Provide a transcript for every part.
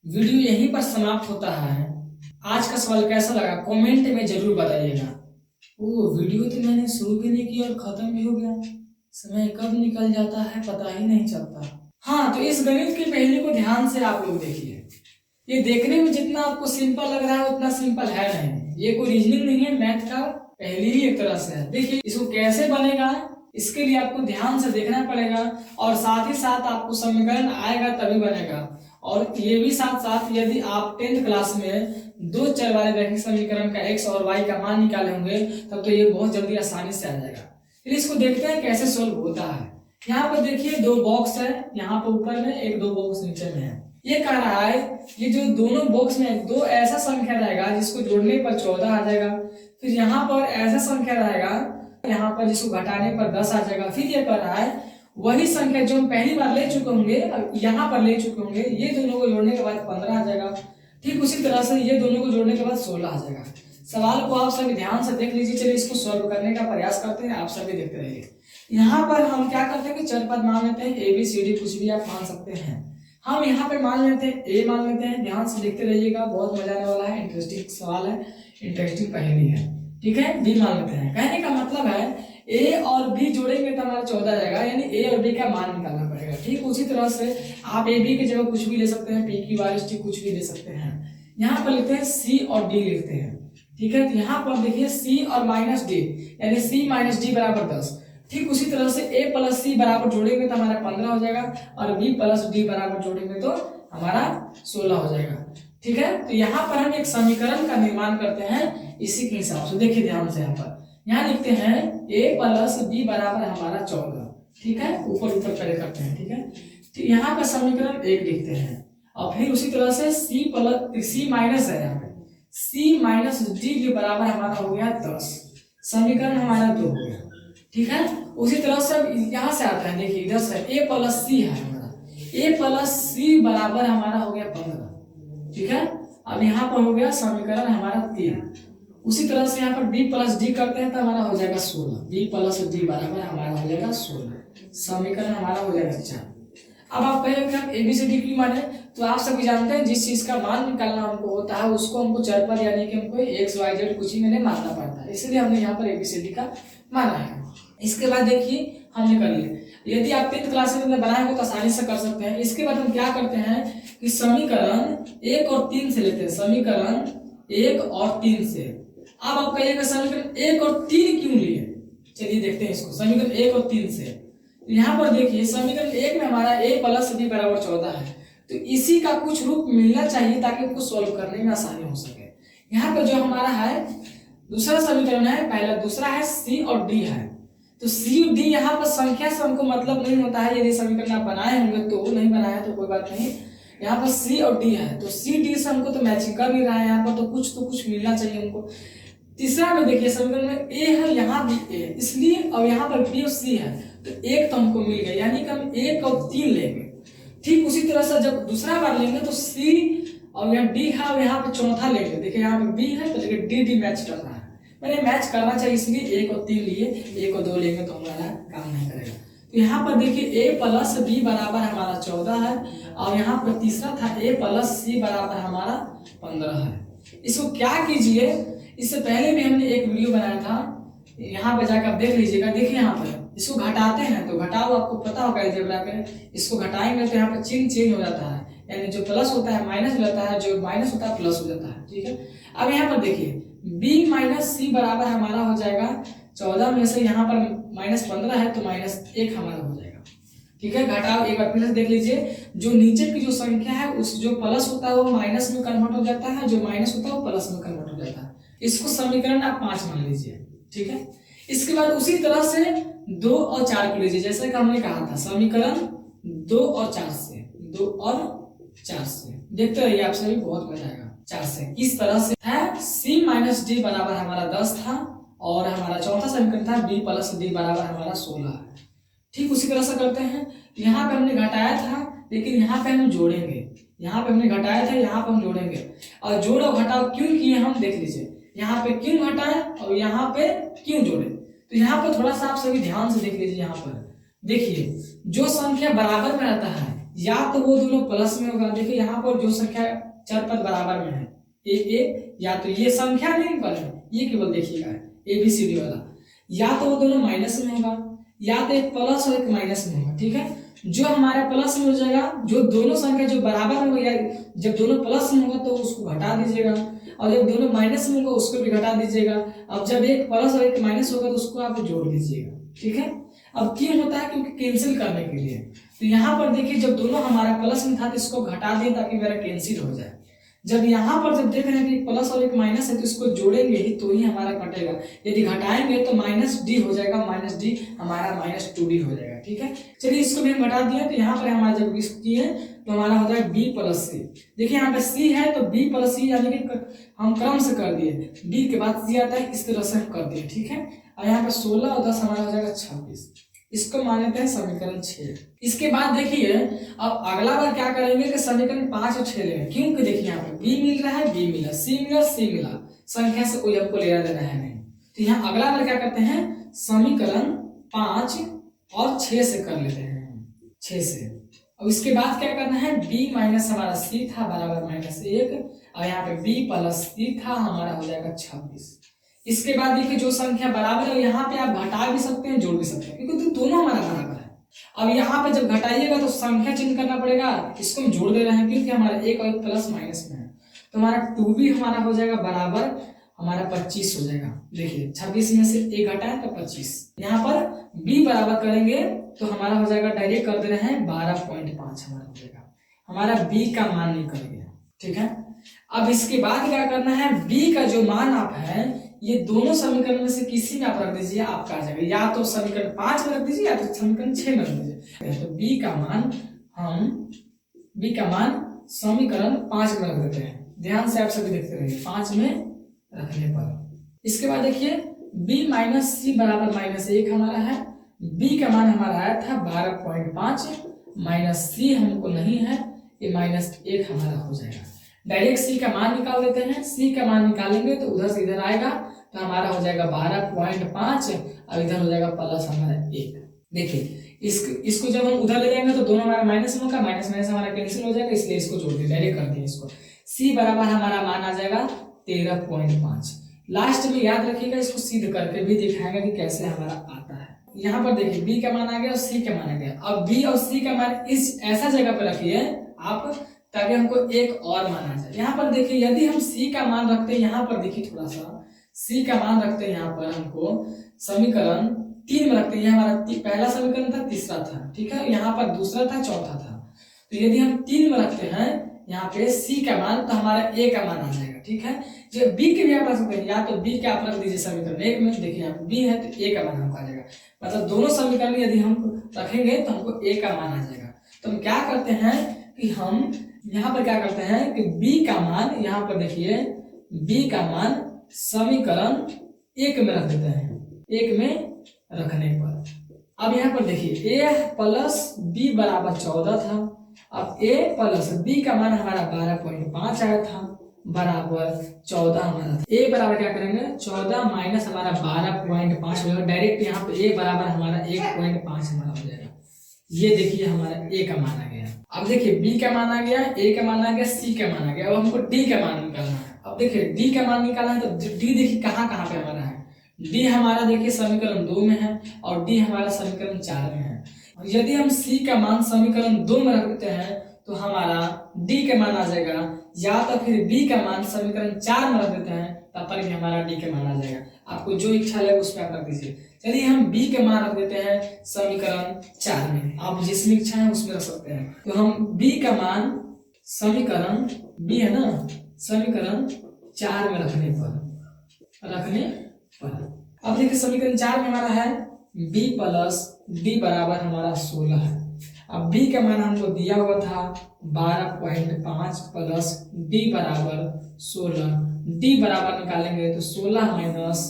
Video यहीं पर समाप्त होता है। आज का सवाल कैसा लगा कमेंट में जरूर बताइएगा। वो वीडियो तो मैंने शुरू भी नहीं किया और खत्म भी हो गया। समय कब निकल जाता है पता ही नहीं चलता। हाँ, तो इस गणित की पहेली को ध्यान से आप लोग देखिए। ये देखने में जितना आपको सिंपल लग रहा है उतना सिंपल है नहीं। ये कोई रीजनिंग नहीं है, मैथ का पहेली ही एक तरह से है। देखिए इसको कैसे बनेगा, इसके लिए आपको ध्यान से देखना पड़ेगा और साथ ही साथ आपको समीकरण आएगा तभी बनेगा। और ये भी साथ साथ यदि आप 10th क्लास में दो चर वाले रैखिक समीकरण का x और y का मान निकाले होंगे तब तो ये बहुत जल्दी आसानी से आ जाएगा। फिर इसको देखते हैं कैसे सोल्व होता है। यहाँ पर देखिए दो बॉक्स है, यहाँ पर ऊपर में एक, दो बॉक्स नीचे में है। ये कह रहा है ये जो दोनों बॉक्स में दो ऐसा संख्या रहेगा जिसको जोड़ने पर 14 आ जाएगा। फिर यहाँ पर ऐसा संख्या रहेगा यहाँ पर जिसको घटाने पर 10 आ जाएगा। फिर ये कह रहा है वही संख्या जो हम पहली बार ले चुके होंगे यहाँ पर ले चुके होंगे, ये दोनों को जोड़ने के बाद 15 आ जाएगा। ठीक उसी तरह से ये दोनों को जोड़ने के बाद 16 आ जाएगा। सवाल को आप सभी ध्यान से देख लीजिए। चलिए इसको सॉल्व करने का प्रयास करते हैं, आप सभी देखते रहिए। यहाँ पर हम क्या करते हैं कि चर पद मान लेते हैं, ए बी सी डी कुछ भी आप मान सकते हैं। हम यहाँ पे मान लेते हैं ए मान लेते हैं। ध्यान से देखते रहिएगा, बहुत मजा आने वाला है, इंटरेस्टिंग सवाल है, इंटरेस्टिंग पहेली है। ठीक है, बी मान लेते हैं। कहने का मतलब है ए और बी जोड़ेंगे तो हमारा 14 जाएगा, यानी ए और बी का मान निकालना पड़ेगा। ठीक उसी तरह से आप ए बी की जगह कुछ भी ले सकते हैं, P Q R S T कुछ भी ले सकते हैं। यहाँ पर लिखते हैं सी और डी लिखते हैं। ठीक है, तो यहाँ पर देखिए सी और माइनस डी यानी सी माइनस डी बराबर 10। ठीक उसी तरह से a प्लस सी बराबर जोड़ेंगे तो हमारा 15 हो जाएगा और b प्लस डी बराबर जोड़ेंगे तो हमारा 16 हो जाएगा। ठीक है, तो यहाँ पर हम एक समीकरण का निर्माण करते हैं इसी के हिसाब से। देखिए ध्यान से यहाँ लिखते हैं a प्लस बी बराबर हमारा 14। ठीक है, ऊपर ऊपर पहले करते हैं। ठीक है, तो यहाँ पर समीकरण 1 लिखते हैं और फिर उसी तरह से सी माइनस है, यहाँ पे सी माइनस डी बराबर हमारा हो गया 10। समीकरण हमारा 2 हो गया। ठीक है, उसी तरह से यहाँ से आता है, देखिए इधर से a प्लस सी है हमारा, a प्लस सी बराबर हमारा हो गया 15। ठीक है, अब यहाँ पर हो गया समीकरण हमारा 3। उसी तरह से यहाँ पर b प्लस डी करते हैं तो हमारा हो जाएगा 16। b प्लस डी बराबर हमारा हो जाएगा 16। समीकरण हमारा हो जाएगा 4। अब आप कहेंगे कि हम ABCD क्यों माने, तो आप सभी जानते हैं जिस चीज का मान निकालना हमको होता है उसको हमको चर पर यानी कि हमको XYZ कुछ ही मैंने मानना पड़ता है, इसलिए हमने यहाँ पर ABCD का माना है। इसके बाद देखिए हमने कर लिया। यदि आप 10th क्लास में बनाए हो तो आसानी से कर सकते हैं। इसके बाद हम क्या करते हैं कि समीकरण 1 और 3 से लेते हैं। समीकरण 1 और 3 से। अब आप कहिएगा समीकरण 1 और 3 क्यों लिए, चलिए देखते हैं इसको। समीकरण 1 और 3 से यहाँ पर देखिए समीकरण 1 में हमारा a प्लस b बराबर 14 है, तो इसी का कुछ रूप मिलना चाहिए ताकि उसको सॉल्व करने में आसानी हो सके। यहाँ पर जो हमारा है दूसरा समीकरण है, पहला दूसरा है c और d है, तो c और d यहाँ पर संख्या से हमको मतलब नहीं होता है। यदि समीकरण आप बनाए होंगे तो, नहीं बनाया तो कोई बात नहीं। यहाँ पर c और d है तो c d से हमको तो मैचिंग कर भी रहा है, यहाँ पर तो कुछ मिलना चाहिए हमको। तीसरा में देखिए समीकरण में a है, यहाँ भी a, इसलिए अब यहाँ पर b और c है तो एक तो हमको मिल गया, यानी कि हम 1 और 3 लेंगे। ठीक उसी तरह से जब दूसरा बार लेंगे तो c और यहाँ d है और यहाँ पे चौथा लेंगे। देखिए यहाँ पे b है तो देखिए d मैच कर रहा है, मैंने मैच करना चाहिए इसलिए 1 और 3 लिए। 1 और 2 लेंगे तो हमारा काम नहीं करेगा। तो यहाँ पर देखिए a प्लस बी बराबर हमारा 14 है और यहाँ पर तीसरा था a प्लस सी बराबर हमारा 15 है। इसको क्या कीजिए, इससे पहले भी हमने एक वीडियो बनाया था, यहाँ पे जाकर आप देख लीजिएगा। देखिए यहाँ पर इसको घटाते हैं तो घटाओ, आपको पता होगा अलजेब्रा के, इसको घटाएंगे तो यहाँ पर चिन्ह चेंज हो जाता है, यानी जो प्लस होता है माइनस हो जाता है, जो माइनस होता है प्लस हो जाता है। ठीक है, अब यहाँ पर देखिए b माइनस सी बराबर हमारा हो जाएगा 14 में से यहाँ पर माइनस 15 है तो माइनस 1 हमारा हो जाएगा। ठीक है, घटाओ एक बार फिर से देख लीजिए, जो नीचे की जो संख्या है उस जो प्लस होता है वो माइनस में कन्वर्ट हो जाता है, जो माइनस होता है वो प्लस में कन्वर्ट हो जाता है। इसको समीकरण आप 5 मान लीजिए। ठीक है, इसके बाद उसी तरह से 2 और 4 को लीजिए, जैसे कि हमने कहा था समीकरण 2 और 4 से, 2 और 4 से देखते रहिए, आप सभी बहुत मजा आएगा। 4 से किस तरह से है, c माइनस डी बराबर हमारा 10 था और हमारा चौथा समीकरण था b प्लस डी बराबर हमारा 16 है। ठीक उसी तरह से करते हैं। यहाँ पे हमने घटाया था लेकिन यहाँ पे हम जोड़ेंगे, यहाँ पे हमने घटाया था यहाँ पे हम जोड़ेंगे। और जोड़ और घटाओ क्यों किए हम देख लीजिए, यहाँ पे क्यों घटाए और यहाँ पे क्यों जोड़े। तो यहाँ पर थोड़ा सा आप सभी ध्यान से देख लीजिए। यहाँ पर देखिए जो संख्या बराबर में रहता है या तो वो दोनों प्लस में होगा, देखिए यहाँ पर जो संख्या चर पद बराबर में है ए, या तो ये संख्या नहीं निकल है, ये केवल देखिएगा ABCD वाला, या तो वो दोनों माइनस में होगा, या तो एक प्लस और एक माइनस में होगा। ठीक है, जो हमारा प्लस में हो जाएगा, जो दोनों संख्या जो बराबर में होगा, या जब दोनों प्लस में होगा तो उसको घटा दीजिएगा, और जब दोनों माइनस में होगा उसको भी घटा दीजिएगा। अब जब एक प्लस और एक माइनस होगा तो उसको आप जोड़ दीजिएगा। ठीक है, अब क्यों होता है, क्योंकि कैंसिल करने के लिए। तो यहाँ पर देखिए जब दोनों हमारा प्लस में था तो इसको घटा दिए ताकि मेरा कैंसिल हो जाए। जब यहाँ पर जब देख रहे हैं कि प्लस और एक माइनस है तो इसको जोड़ेंगे ही तो ही हमारा कटेगा, यदि घटाएंगे तो -d हो जाएगा, -d हमारा -2d हो जाएगा। ठीक है, चलिए इसको भी हम घटा दिए, तो यहाँ पर हमारा जब इसकी है तो हमारा हो जाएगा b + c। देखिए यहाँ पे c है तो b + c यानी कि हम क्रम से कर दिए, b के बाद c आता है, इस तरह से हम कर दिए। ठीक है, और यहाँ पे 16 और 10 हमारा हो जाएगा 26, इसको मान लेते हैं समीकरण 6। इसके बाद देखिए अब अगला बार क्या करेंगे कि समीकरण 5 और 6 लेंगे, क्योंकि देखिए यहाँ पे b मिल रहा है, b मिला, c मिला, c मिला, संख्या से कोई हमको लेना देना है नहीं। तो यहाँ अगला बार क्या करते हैं, समीकरण 5 और 6 से कर लेते हैं, 6 से। अब इसके बाद क्या करना है, b माइनस हमारा c था बराबर -1, और यहाँ पे b + c था हमारा हो जाएगा 26। इसके बाद देखिए जो संख्या बराबर है यहाँ पे आप घटा भी सकते हैं, जोड़ भी सकते हैं, क्योंकि दोनों हमारा बराबर है। अब यहाँ पे जब घटाइएगा तो संख्या चिन्ह करना पड़ेगा, इसको हम जोड़ दे रहे हैं क्योंकि हमारा एक और एक प्लस माइनस में है, तो हमारा 2b हमारा हो जाएगा बराबर हमारा 25 हो जाएगा। देखिए 26 में से एक घटाए तो 25, यहाँ पर b बराबर करेंगे तो हमारा हो जाएगा, डायरेक्ट कर दे रहे हैं 12.5 हमारा हो जाएगा, हमारा b का मान निकल गया। ठीक है, अब इसके बाद क्या करना है, b का जो मान आप है ये दोनों समीकरण में से किसी में आप रख दीजिए, आपका आ जाएगा, या तो समीकरण 5 में रख दीजिए या तो समीकरण 6 में रख दीजिए। तो b का मान समीकरण 5 में रख देते हैं, ध्यान से आप सभी देखते रहिए, 5 में रखने पर। इसके बाद देखिए b - c बराबर -1 हमारा है, b का मान हमारा आया था 12.5, -c हमको नहीं है, ये -1 हमारा हो जाएगा। डायरेक्ट c का मान निकाल देते हैं, c का मान निकालेंगे तो उधर से इधर आएगा तो हमारा हो जाएगा 12.5, और इधर हो जाएगा प्लस हमारा 1। देखिए इसको जब हम उधर ले जाएंगे तो दोनों हमारा माइनस में होगा, माइनस हमारा कैंसिल हो जाएगा, इसलिए इसको जोड़ दिए, डायरेक्ट कर दिए इसको। c बराबर हमारा मान आ जाएगा 13.5। लास्ट में याद रखिएगा, इसको सिद्ध करके भी दिखाएगा कि कैसे हमारा आता है। यहाँ पर देखिए b का मान आ गया और c का मान आ गया। अब b और c का मान इस ऐसा जगह पर रखिए आप ताकि हमको एक और मान आ जाए। यहाँ पर देखिए यदि हम c का मान रखते हैं, यहाँ पर देखिए थोड़ा सा c का मान रखते हैं, यहाँ पर हमको समीकरण 3 में रखते हैं, ये हमारा पहला समीकरण था, तीसरा था। ठीक है, यहाँ पर दूसरा था, चौथा था। तो यदि हम 3 में रखते हैं यहाँ पे c का मान तो हमारा a का मान आ जाएगा। ठीक है, जो b के भी आप रख सकते हैं, या तो b के आप रख दीजिए समीकरण 1 में, देखिए यहाँ b है तो a का मान हमको आ जाएगा, मतलब दोनों समीकरण यदि हम रखेंगे तो हमको a का मान आ जाएगा। तो हम क्या करते हैं कि हम यहाँ पर क्या करते हैं कि b का मान, यहाँ पर देखिए b का मान समीकरण 1 में रख देते हैं, 1 में रखने पर। अब यहाँ पर देखिए a + b बराबर 14 था, अब a + b का मान हमारा 12.5 आया था, बराबर 14 हमारा था। a बराबर क्या करेंगे, 14 माइनस हमारा 12.5 हो जाएगा, डायरेक्ट यहाँ पे a बराबर हमारा 1.5 हमारा हो जाएगा। ये देखिए हमारा a का मान आ गया। अब देखिए b का मान आ गया, a का मान आ गया, c का मान आ गया, अब हमको d का मान निकालना है। अब देखिए d का मान निकालना है तो d देखिए कहाँ कहाँ पे हमारा है, d हमारा देखिए समीकरण 2 में है और d हमारा समीकरण 4 में है। यदि हम c का मान समीकरण 2 में रख देते हैं तो हमारा d का मान आ जाएगा, या तो फिर b का मान समीकरण 4 में रख देते हैं तब पर भी हमारा d का मान आ जाएगा। आपको जो इच्छा लगे उसमें आप रख दीजिए। चलिए हम b का मान रख देते हैं समीकरण 4 में, आप जिसमें इच्छा है उसमें रख सकते हैं। तो हम b का मान समीकरण b है ना, समीकरण 4 में रखने पर अब देखिए समीकरण 4 में हमारा है b + d बराबर हमारा 16 है। अब b का मान हमको दिया हुआ था 12.5 प्लस d बराबर 16, d बराबर निकालेंगे तो 16 माइनस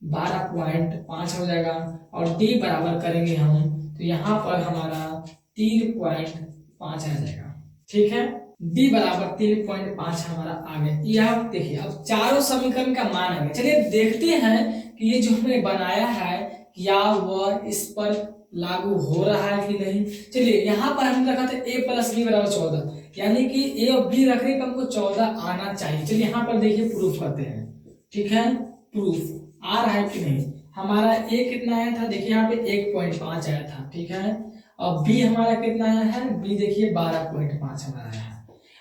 12.5 हो जाएगा, और d बराबर करेंगे हम तो यहाँ पर हमारा 3.5 आ जाएगा। ठीक है, d बराबर 3.5 हमारा आ गया। यह देखिए अब चारों समीकरण का मान आ गया। चलिए देखते हैं कि ये जो हमने बनाया है क्या वह इस पर लागू हो रहा है कि नहीं। चलिए यहाँ पर हमने रखा था a प्लस बी बराबर 14, यानी कि a और b रख रहे हैं, हमको 14 आना चाहिए। चलिए यहाँ पर देखिए प्रूफ करते हैं, ठीक है, प्रूफ आ रहा है कि नहीं। हमारा a कितना आया था, देखिए यहाँ पे 1.5 आया था, ठीक है, और b हमारा कितना आया है, b देखिए 12.5 हमारा आया है।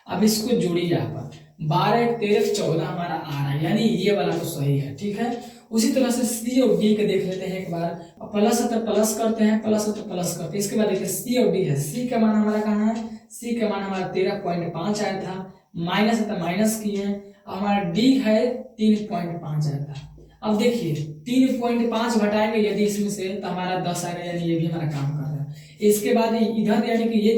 अब इसको जोड़िए, यहाँ पर 12 13 14 हमारा आ रहा है, यानी ये वाला तो सही है, ठीक है। उसी तरह से सी और डी के देख लेते हैं एक बार, प्लस है तो प्लस करते हैं, प्लस है तो प्लस करते हैं। इसके बाद देखिए सी और डी है, सी का मान हमारा कहाँ है, सी का मान हमारा 13.5 आया था, माइनस है तो माइनस किए हैं, हमारा डी है 3.5 आया था। अब देखिए 3.5 घटाएंगे यदि इसमें से तो हमारा 10 आएगा, यानी ये भी हमारा काम कर रहा है। इसके बाद इधर यानी कि ये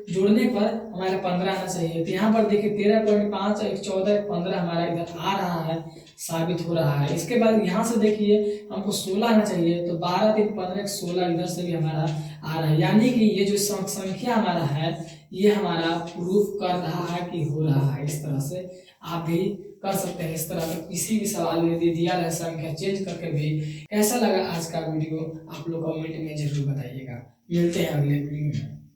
जोड़ने पर हमारा 15 आना चाहिए, तो यहाँ पर देखिए 13.5 एक 14 एक 15 हमारा इधर आ रहा है, साबित हो रहा है। इसके बाद यहाँ से देखिए हमको 16 आना चाहिए, तो 12 3 15 16 इधर से भी हमारा आ रहा है, यानी कि ये जो संख्या हमारा है ये हमारा प्रूफ कर रहा है कि हो रहा है। इस तरह से आप भी कर सकते हैं। इस तरह का किसी भी सवाल में दिया रहे संख्या चेंज करके भी। कैसा लगा आज का वीडियो आप लोग कमेंट में जरूर बताइएगा। मिलते हैं अगले वीडियो में।